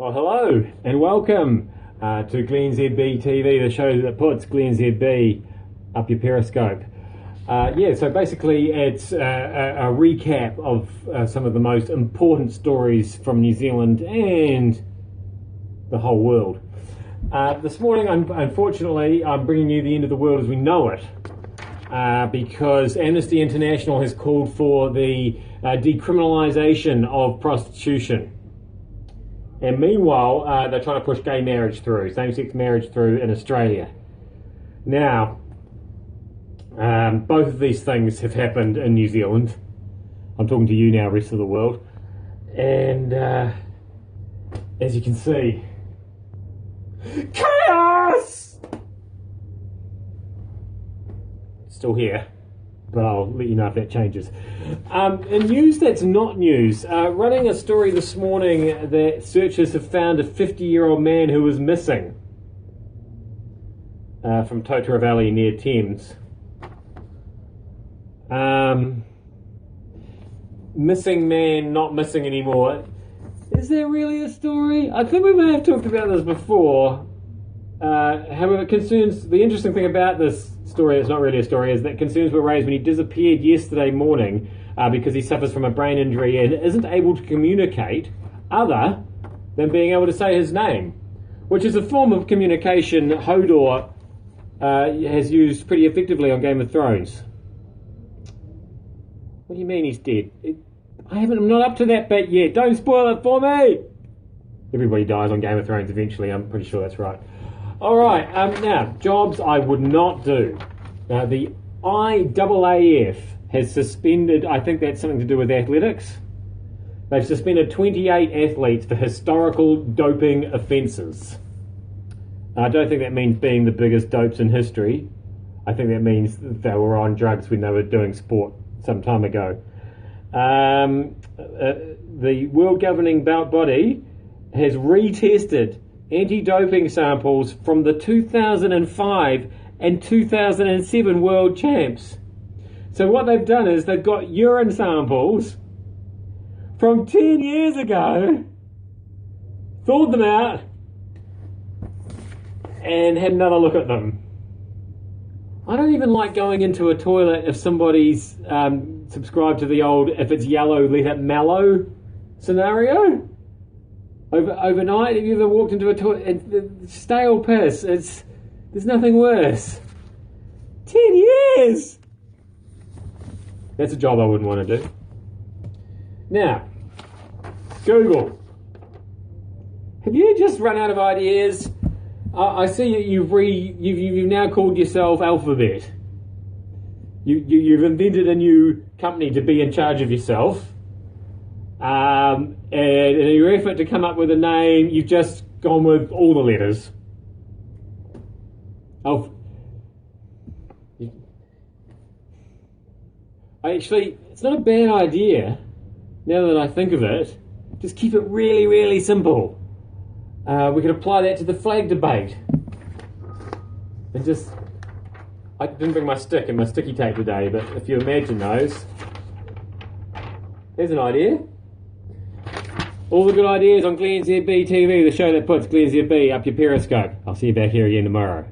Well, hello and welcome to glennzb TV, the show that puts glennzb up your Periscope. So basically it's a recap of some of the most important stories from New Zealand and the whole world. This morning, unfortunately, I'm bringing you the end of the world as we know it, because Amnesty International has called for the decriminalisation of prostitution. And meanwhile, they're trying to push gay marriage through, same-sex marriage through in Australia. Now, both of these things have happened in New Zealand. I'm talking to you now, rest of the world. And as you can see, chaos! Still here, but I'll let you know if that changes. In news that's not news, running a story this morning that searchers have found a 50-year-old man who was missing from Totara Valley near Thames. Missing man, not missing anymore. Is there really a story? I think we may have talked about this before. However, the interesting thing about this story, it's not really a story, is that concerns were raised when he disappeared yesterday morning because he suffers from a brain injury and isn't able to communicate other than being able to say his name, which is a form of communication Hodor has used pretty effectively on Game of Thrones. What do you mean he's dead? I'm not up to that bit yet. Don't spoil it for me! Everybody dies on Game of Thrones eventually, I'm pretty sure that's right. Alright, now, jobs I would not do. Now, the IAAF has suspended, I think that's something to do with athletics. They've suspended 28 athletes for historical doping offences. I don't think that means being the biggest dopes in history. I think that means they were on drugs when they were doing sport some time ago. The world governing body has retested anti-doping samples from the 2005 and 2007 world champs. So what they've done is they've got urine samples from 10 years ago, thawed them out, and had another look at them. I don't even like going into a toilet if somebody's subscribed to the old, if it's yellow, let it mellow scenario. Overnight, have you ever walked into a toilet? Stale piss. There's nothing worse. 10 years! That's a job I wouldn't want to do. Now, Google. Have you just run out of ideas? I see you've now called yourself Alphabet. You've invented a new company to be in charge of yourself. And in your effort to come up with a name, you've just gone with all the letters. Actually, it's not a bad idea, now that I think of it. Just keep it really, really simple. We could apply that to the flag debate. And just... I didn't bring my stick and my sticky tape today, but if you imagine those... There's an idea. All the good ideas on glennzb TV, the show that puts glennzb up your Periscope. I'll see you back here again tomorrow.